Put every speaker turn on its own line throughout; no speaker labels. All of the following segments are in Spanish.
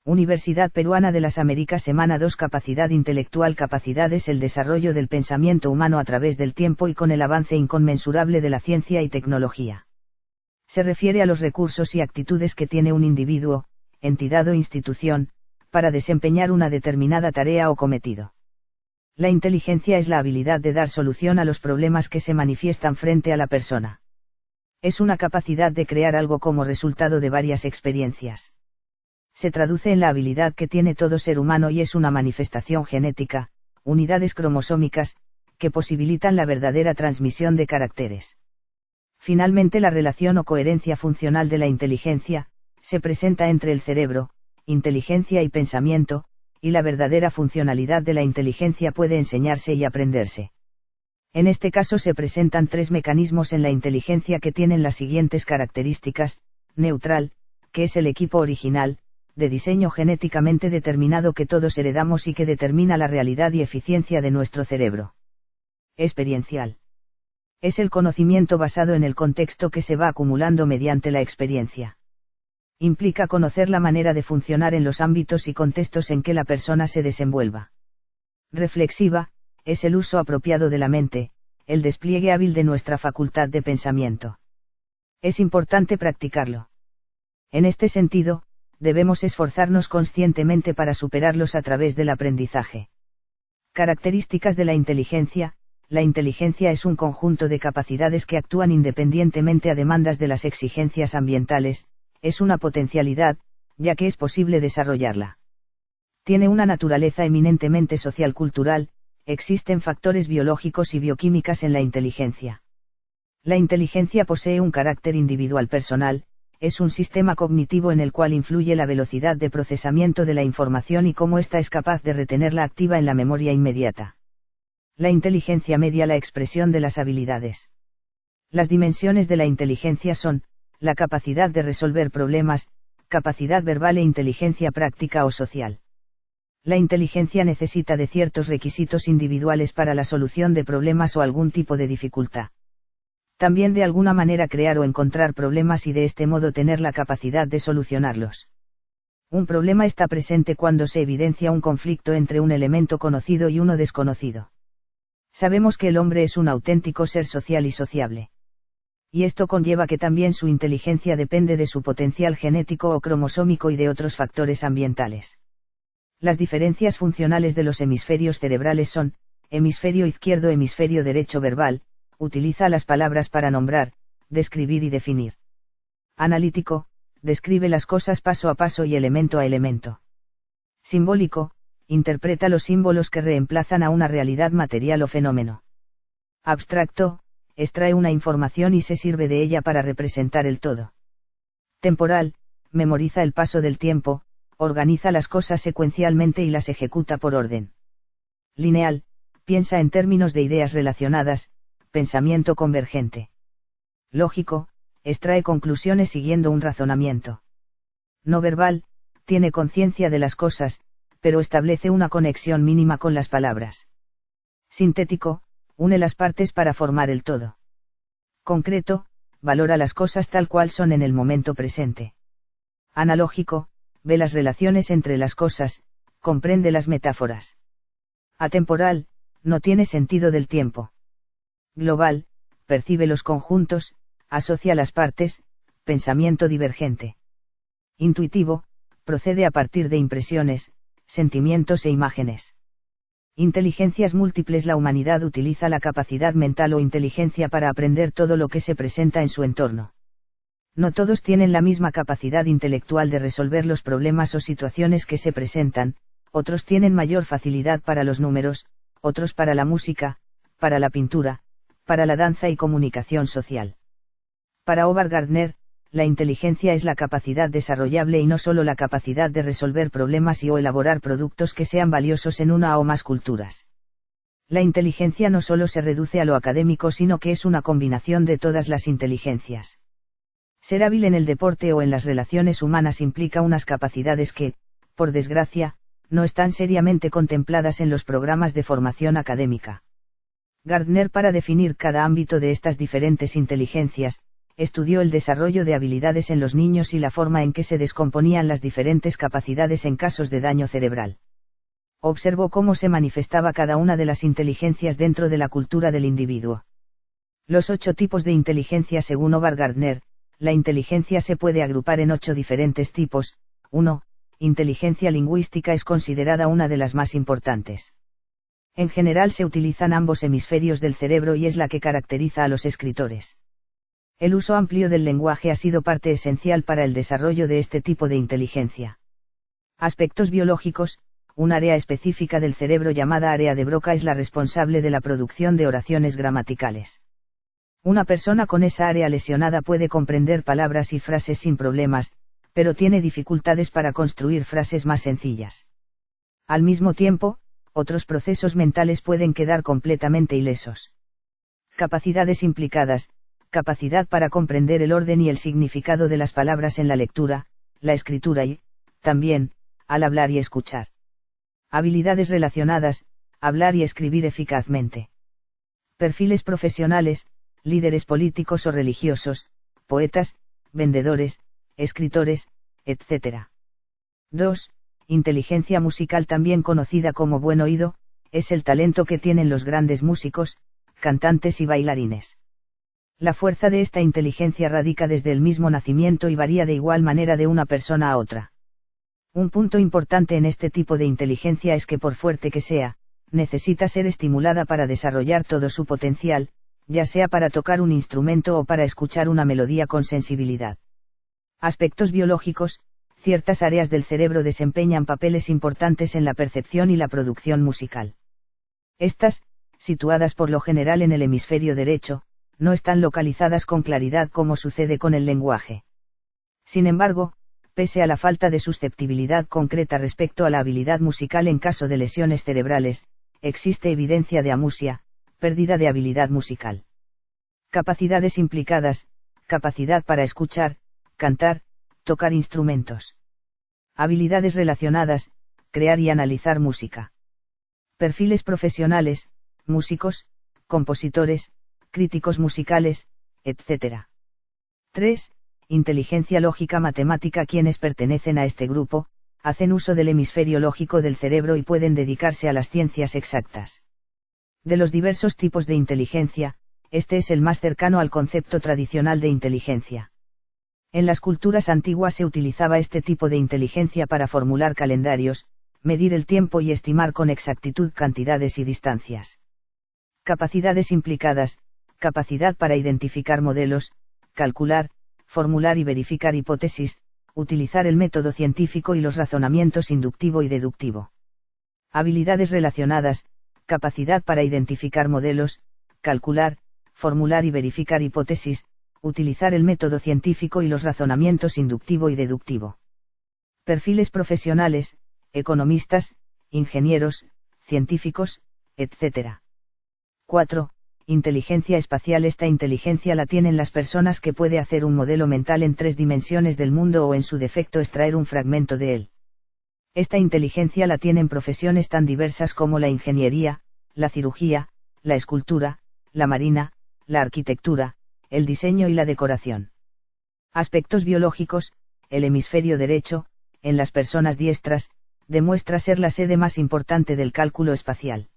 Universidad Peruana de las Américas Semana 2 Capacidad intelectual. Capacidad es el desarrollo del pensamiento humano a través del tiempo y con el avance inconmensurable de la ciencia y tecnología. Se refiere a los recursos y actitudes que tiene un individuo, entidad o institución, para desempeñar una determinada tarea o cometido. La inteligencia es la habilidad de dar solución a los problemas que se manifiestan frente a la persona. Es una capacidad de crear algo como resultado de varias experiencias. Se traduce en la habilidad que tiene todo ser humano y es una manifestación genética, unidades cromosómicas, que posibilitan la verdadera transmisión de caracteres. Finalmente, la relación o coherencia funcional de la inteligencia, se presenta entre el cerebro, inteligencia y pensamiento, y la verdadera funcionalidad de la inteligencia puede enseñarse y aprenderse. En este caso se presentan tres mecanismos en la inteligencia que tienen las siguientes características: neutral, que es el equipo original, de diseño genéticamente determinado que todos heredamos y que determina la realidad y eficiencia de nuestro cerebro. Experiencial. Es el conocimiento basado en el contexto que se va acumulando mediante la experiencia. Implica conocer la manera de funcionar en los ámbitos y contextos en que la persona se desenvuelva. Reflexiva, es el uso apropiado de la mente, el despliegue hábil de nuestra facultad de pensamiento. Es importante practicarlo. En este sentido, debemos esforzarnos conscientemente para superarlos a través del aprendizaje. Características de la inteligencia. La inteligencia es un conjunto de capacidades que actúan independientemente a demandas de las exigencias ambientales. Es una potencialidad, ya que es posible desarrollarla. Tiene una naturaleza eminentemente social-cultural, existen factores biológicos y bioquímicas en la inteligencia. La inteligencia posee un carácter individual personal, es un sistema cognitivo en el cual influye la velocidad de procesamiento de la información y cómo ésta es capaz de retenerla activa en la memoria inmediata. La inteligencia media la expresión de las habilidades. Las dimensiones de la inteligencia son: la capacidad de resolver problemas, capacidad verbal e inteligencia práctica o social. La inteligencia necesita de ciertos requisitos individuales para la solución de problemas o algún tipo de dificultad. También de alguna manera crear o encontrar problemas y de este modo tener la capacidad de solucionarlos. Un problema está presente cuando se evidencia un conflicto entre un elemento conocido y uno desconocido. Sabemos que el hombre es un auténtico ser social y sociable. Y esto conlleva que también su inteligencia depende de su potencial genético o cromosómico y de otros factores ambientales. Las diferencias funcionales de los hemisferios cerebrales son: hemisferio izquierdo, hemisferio derecho verbal, utiliza las palabras para nombrar, describir y definir. Analítico, describe las cosas paso a paso y elemento a elemento. Simbólico, interpreta los símbolos que reemplazan a una realidad material o fenómeno. Abstracto, extrae una información y se sirve de ella para representar el todo. Temporal, memoriza el paso del tiempo, organiza las cosas secuencialmente y las ejecuta por orden. Lineal, piensa en términos de ideas relacionadas, pensamiento convergente. Lógico, extrae conclusiones siguiendo un razonamiento. No verbal, tiene conciencia de las cosas, pero establece una conexión mínima con las palabras. Sintético, une las partes para formar el todo. Concreto, valora las cosas tal cual son en el momento presente. Analógico, ve las relaciones entre las cosas, comprende las metáforas. Atemporal, no tiene sentido del tiempo. Global, percibe los conjuntos, asocia las partes, pensamiento divergente. Intuitivo, procede a partir de impresiones, sentimientos e imágenes. Inteligencias múltiples. La humanidad utiliza la capacidad mental o inteligencia para aprender todo lo que se presenta en su entorno. No todos tienen la misma capacidad intelectual de resolver los problemas o situaciones que se presentan, otros tienen mayor facilidad para los números, otros para la música, para la pintura, para la danza y comunicación social. Para Howard Gardner, la inteligencia es la capacidad desarrollable y no solo la capacidad de resolver problemas o elaborar productos que sean valiosos en una o más culturas. La inteligencia no solo se reduce a lo académico, sino que es una combinación de todas las inteligencias. Ser hábil en el deporte o en las relaciones humanas implica unas capacidades que, por desgracia, no están seriamente contempladas en los programas de formación académica. Gardner, para definir cada ámbito de estas diferentes inteligencias, estudió el desarrollo de habilidades en los niños y la forma en que se descomponían las diferentes capacidades en casos de daño cerebral. Observó cómo se manifestaba cada una de las inteligencias dentro de la cultura del individuo. Los 8 tipos de inteligencia según Howard Gardner. La inteligencia se puede agrupar en 8 diferentes tipos. 1. Inteligencia lingüística es considerada una de las más importantes. En general se utilizan ambos hemisferios del cerebro y es la que caracteriza a los escritores. El uso amplio del lenguaje ha sido parte esencial para el desarrollo de este tipo de inteligencia. Aspectos biológicos. Un área específica del cerebro llamada área de Broca es la responsable de la producción de oraciones gramaticales. Una persona con esa área lesionada puede comprender palabras y frases sin problemas, pero tiene dificultades para construir frases más sencillas. Al mismo tiempo, otros procesos mentales pueden quedar completamente ilesos. Capacidades implicadas. Capacidad para comprender el orden y el significado de las palabras en la lectura, la escritura y, también, al hablar y escuchar. Habilidades relacionadas. Hablar y escribir eficazmente. Perfiles profesionales. Líderes políticos o religiosos, poetas, vendedores, escritores, etc. 2. Inteligencia musical, también conocida como buen oído, es el talento que tienen los grandes músicos, cantantes y bailarines. La fuerza de esta inteligencia radica desde el mismo nacimiento y varía de igual manera de una persona a otra. Un punto importante en este tipo de inteligencia es que por fuerte que sea, necesita ser estimulada para desarrollar todo su potencial, ya sea para tocar un instrumento o para escuchar una melodía con sensibilidad. Aspectos biológicos. Ciertas áreas del cerebro desempeñan papeles importantes en la percepción y la producción musical. Estas, situadas por lo general en el hemisferio derecho, no están localizadas con claridad como sucede con el lenguaje. Sin embargo, pese a la falta de susceptibilidad concreta respecto a la habilidad musical en caso de lesiones cerebrales, existe evidencia de amusia, pérdida de habilidad musical. Capacidades implicadas. Capacidad para escuchar, cantar, tocar instrumentos. Habilidades relacionadas. Crear y analizar música. Perfiles profesionales. Músicos, compositores, críticos musicales, etc. 3. Inteligencia lógica matemática. Quienes pertenecen a este grupo, hacen uso del hemisferio lógico del cerebro y pueden dedicarse a las ciencias exactas. De los diversos tipos de inteligencia, este es el más cercano al concepto tradicional de inteligencia. En las culturas antiguas se utilizaba este tipo de inteligencia para formular calendarios, medir el tiempo y estimar con exactitud cantidades y distancias. Capacidades implicadas. Capacidad para identificar modelos, calcular, formular y verificar hipótesis, utilizar el método científico y los razonamientos inductivo y deductivo. Habilidades relacionadas. Capacidad para identificar modelos, calcular, formular y verificar hipótesis, utilizar el método científico y los razonamientos inductivo y deductivo. Perfiles profesionales. Economistas, ingenieros, científicos, etc. 4. Inteligencia espacial. Esta inteligencia la tienen las personas que puede hacer un modelo mental en 3 dimensiones del mundo o en su defecto extraer un fragmento de él. Esta inteligencia la tienen profesiones tan diversas como la ingeniería, la cirugía, la escultura, la marina, la arquitectura, el diseño y la decoración. Aspectos biológicos. El hemisferio derecho, en las personas diestras, demuestra ser la sede más importante del cálculo espacial.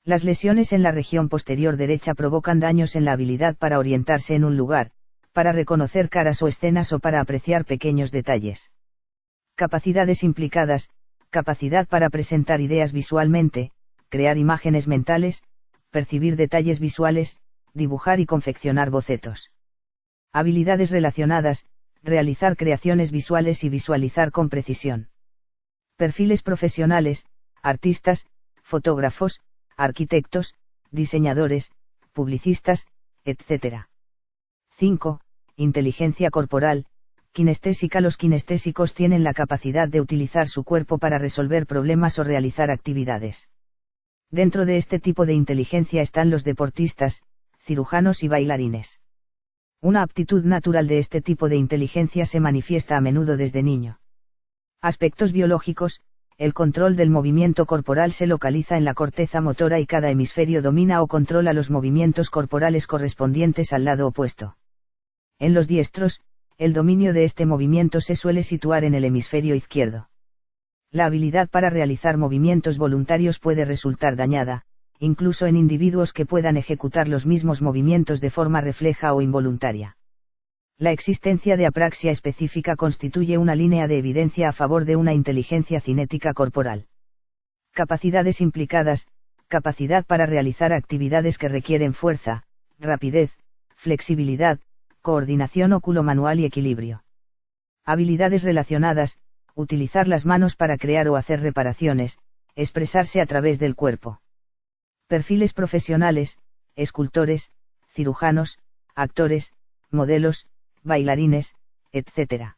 Las lesiones en la región posterior derecha provocan daños en la habilidad para orientarse en un lugar, para reconocer caras o escenas o para apreciar pequeños detalles. Capacidades implicadas. Capacidad para presentar ideas visualmente, crear imágenes mentales, percibir detalles visuales, dibujar y confeccionar bocetos. Habilidades relacionadas. Realizar creaciones visuales y visualizar con precisión. Perfiles profesionales. Artistas, fotógrafos, arquitectos, diseñadores, publicistas, etc. 5. Inteligencia corporal. Kinestésica. Los kinestésicos tienen la capacidad de utilizar su cuerpo para resolver problemas o realizar actividades. Dentro de este tipo de inteligencia están los deportistas, cirujanos y bailarines. Una aptitud natural de este tipo de inteligencia se manifiesta a menudo desde niño. Aspectos biológicos. El control del movimiento corporal se localiza en la corteza motora y cada hemisferio domina o controla los movimientos corporales correspondientes al lado opuesto. En los diestros, el dominio de este movimiento se suele situar en el hemisferio izquierdo. La habilidad para realizar movimientos voluntarios puede resultar dañada, incluso en individuos que puedan ejecutar los mismos movimientos de forma refleja o involuntaria. La existencia de apraxia específica constituye una línea de evidencia a favor de una inteligencia cinética corporal. Capacidades implicadas: capacidad para realizar actividades que requieren fuerza, rapidez, flexibilidad, coordinación oculomanual y equilibrio. Habilidades relacionadas: utilizar las manos para crear o hacer reparaciones, expresarse a través del cuerpo. Perfiles profesionales: escultores, cirujanos, actores, modelos, bailarines, etc.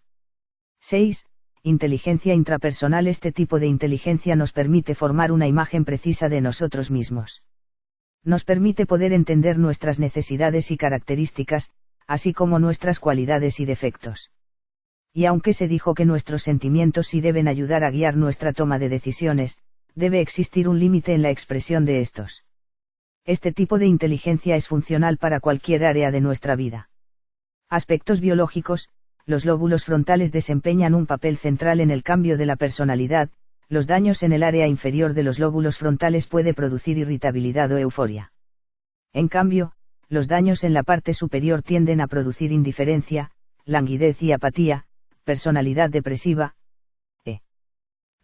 6. Inteligencia intrapersonal. Este tipo de inteligencia nos permite formar una imagen precisa de nosotros mismos. Nos permite poder entender nuestras necesidades y características, así como nuestras cualidades y defectos. Y aunque se dijo que nuestros sentimientos sí deben ayudar a guiar nuestra toma de decisiones, debe existir un límite en la expresión de estos. Este tipo de inteligencia es funcional para cualquier área de nuestra vida. Aspectos biológicos: los lóbulos frontales desempeñan un papel central en el cambio de la personalidad. Los daños en el área inferior de los lóbulos frontales puede producir irritabilidad o euforia. En cambio, los daños en la parte superior tienden a producir indiferencia, languidez y apatía, personalidad depresiva.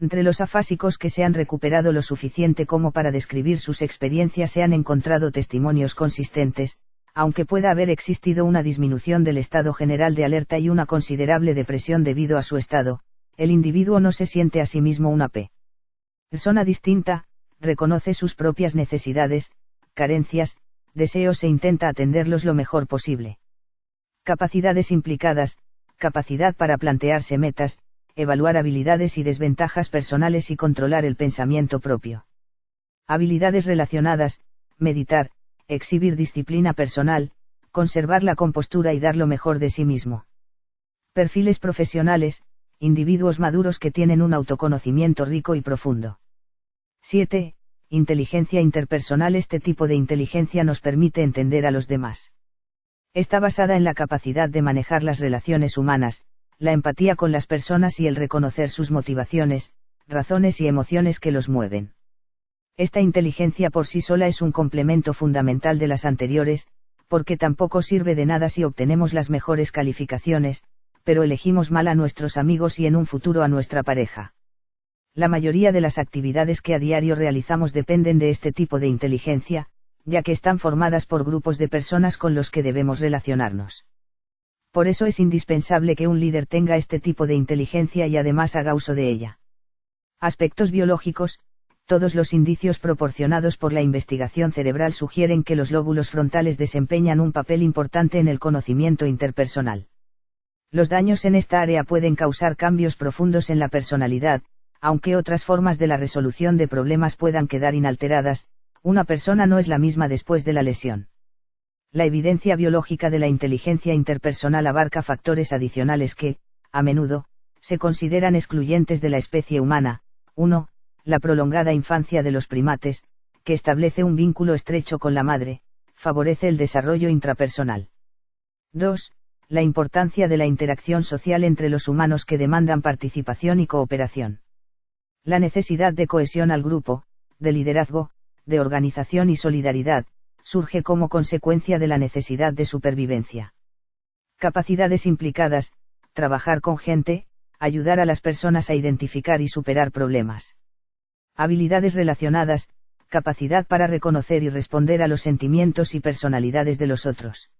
Entre los afásicos que se han recuperado lo suficiente como para describir sus experiencias se han encontrado testimonios consistentes, aunque pueda haber existido una disminución del estado general de alerta y una considerable depresión debido a su estado, el individuo no se siente a sí mismo una persona distinta, reconoce sus propias necesidades, carencias, deseos e intenta atenderlos lo mejor posible. Capacidades implicadas: capacidad para plantearse metas, evaluar habilidades y desventajas personales y controlar el pensamiento propio. Habilidades relacionadas: meditar, exhibir disciplina personal, conservar la compostura y dar lo mejor de sí mismo. Perfiles profesionales: individuos maduros que tienen un autoconocimiento rico y profundo. 7. Inteligencia interpersonal. Este tipo de inteligencia nos permite entender a los demás. Está basada en la capacidad de manejar las relaciones humanas, la empatía con las personas y el reconocer sus motivaciones, razones y emociones que los mueven. Esta inteligencia por sí sola es un complemento fundamental de las anteriores, porque tampoco sirve de nada si obtenemos las mejores calificaciones, pero elegimos mal a nuestros amigos y en un futuro a nuestra pareja. La mayoría de las actividades que a diario realizamos dependen de este tipo de inteligencia, ya que están formadas por grupos de personas con los que debemos relacionarnos. Por eso es indispensable que un líder tenga este tipo de inteligencia y además haga uso de ella. Aspectos biológicos: todos los indicios proporcionados por la investigación cerebral sugieren que los lóbulos frontales desempeñan un papel importante en el conocimiento interpersonal. Los daños en esta área pueden causar cambios profundos en la personalidad, aunque otras formas de la resolución de problemas puedan quedar inalteradas. Una persona no es la misma después de la lesión. La evidencia biológica de la inteligencia interpersonal abarca factores adicionales que, a menudo, se consideran excluyentes de la especie humana. 1. La prolongada infancia de los primates, que establece un vínculo estrecho con la madre, favorece el desarrollo intrapersonal. 2. La importancia de la interacción social entre los humanos que demandan participación y cooperación. La necesidad de cohesión al grupo, de liderazgo, de organización y solidaridad, surge como consecuencia de la necesidad de supervivencia. Capacidades implicadas: trabajar con gente, ayudar a las personas a identificar y superar problemas. Habilidades relacionadas: capacidad para reconocer y responder a los sentimientos y personalidades de los otros.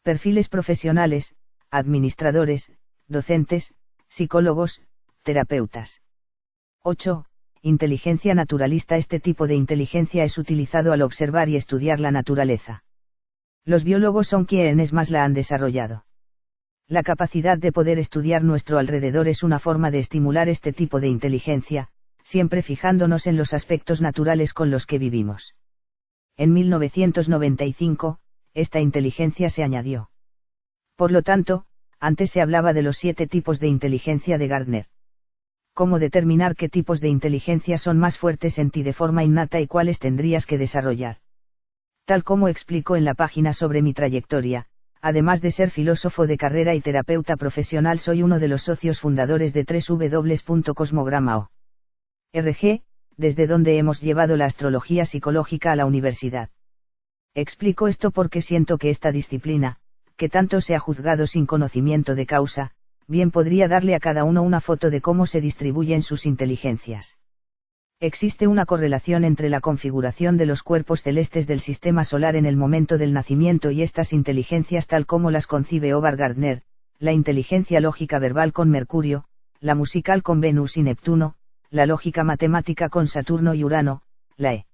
Perfiles profesionales: administradores, docentes, psicólogos, terapeutas. 8. Inteligencia naturalista. Este tipo de inteligencia es utilizado al observar y estudiar la naturaleza. Los biólogos son quienes más la han desarrollado. La capacidad de poder estudiar nuestro alrededor es una forma de estimular este tipo de inteligencia, siempre fijándonos en los aspectos naturales con los que vivimos. En 1995, esta inteligencia se añadió. Por lo tanto, antes se hablaba de los 7 tipos de inteligencia de Gardner. ¿Cómo determinar qué tipos de inteligencia son más fuertes en ti de forma innata y cuáles tendrías que desarrollar? Tal como explico en la página sobre mi trayectoria, Además de ser filósofo de carrera y terapeuta profesional, soy uno de los socios fundadores de www.cosmograma.org, desde donde hemos llevado la astrología psicológica a la universidad. Explico esto porque siento que esta disciplina, que tanto se ha juzgado sin conocimiento de causa, bien podría darle a cada uno una foto de cómo se distribuyen sus inteligencias. Existe una correlación entre la configuración de los cuerpos celestes del sistema solar en el momento del nacimiento y estas inteligencias tal como las concibe Howard Gardner, la inteligencia lógica verbal con Mercurio, la musical con Venus y Neptuno, la lógica matemática con Saturno y Urano, la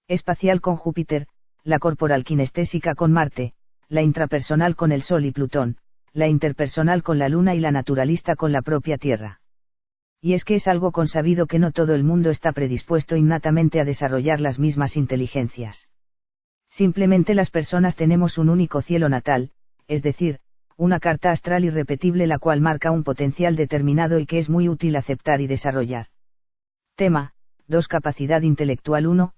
espacial con Júpiter, la corporal kinestésica con Marte, la intrapersonal con el Sol y Plutón, la interpersonal con la Luna y la naturalista con la propia Tierra. Y es que es algo consabido que no todo el mundo está predispuesto innatamente a desarrollar las mismas inteligencias. Simplemente las personas tenemos un único cielo natal, es decir, una carta astral irrepetible la cual marca un potencial determinado y que es muy útil aceptar y desarrollar. Tema 2. Capacidad intelectual 1.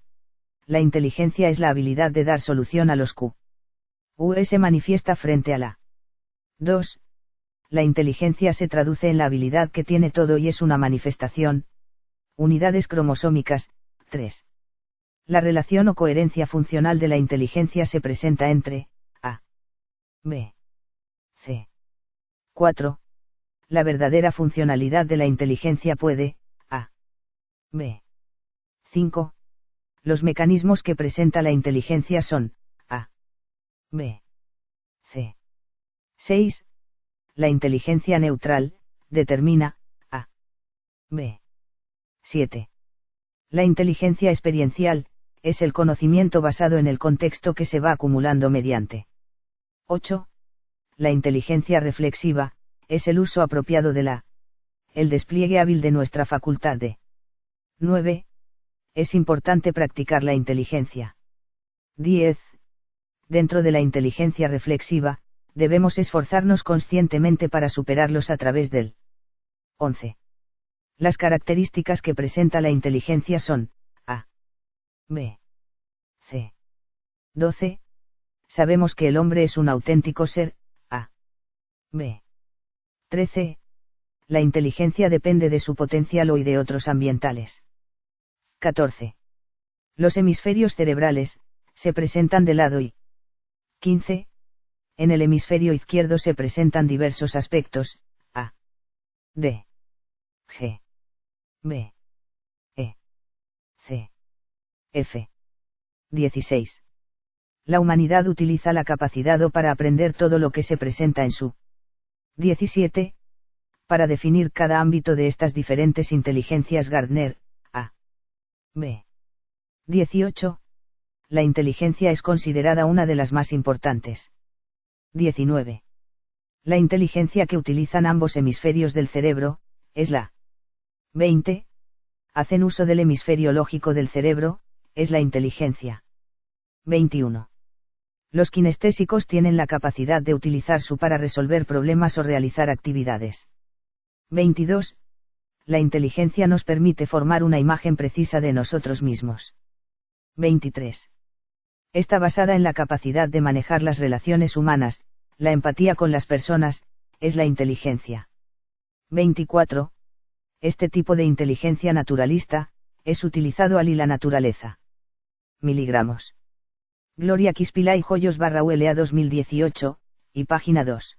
La inteligencia es la habilidad de dar solución a los QUE se manifiesta frente a la 2. La inteligencia se traduce en la habilidad que tiene todo y es una manifestación. Unidades cromosómicas, 3. La relación o coherencia funcional de la inteligencia se presenta entre A, B, C. 4. La verdadera funcionalidad de la inteligencia puede, A, B. 5. Los mecanismos que presenta la inteligencia son, A, B, C. 6. La inteligencia neutral, determina, A, B. 7. La inteligencia experiencial, es el conocimiento basado en el contexto que se va acumulando mediante. 8. La inteligencia reflexiva, es el uso apropiado de el despliegue hábil de nuestra facultad de. 9. Es importante practicar la inteligencia. 10. Dentro de la inteligencia reflexiva, debemos esforzarnos conscientemente para superarlos a través del 11. Las características que presenta la inteligencia son, A, B, C. 12. Sabemos que el hombre es un auténtico ser, A, B. 13. La inteligencia depende de su potencial o y de otros ambientales. 14. Los hemisferios cerebrales, se presentan de lado y. 15. En el hemisferio izquierdo se presentan diversos aspectos, A, D, G, B, E, C, F. 16. La humanidad utiliza la capacidad O para aprender todo lo que se presenta en su. 17. Para definir cada ámbito de estas diferentes inteligencias Gardner, A, B. 18. La inteligencia es considerada una de las más importantes. 19. La inteligencia que utilizan ambos hemisferios del cerebro, es la. 20. Hacen uso del hemisferio lógico del cerebro, es la inteligencia. 21. Los kinestésicos tienen la capacidad de utilizar su para resolver problemas o realizar actividades. 22. La inteligencia nos permite formar una imagen precisa de nosotros mismos. 23. Está basada en la capacidad de manejar las relaciones humanas, la empatía con las personas, es la inteligencia. 24. Este tipo de inteligencia naturalista, es utilizado al y la naturaleza. Miligramos. Gloria Quispilay Joyos /ULA 2018, y página 2.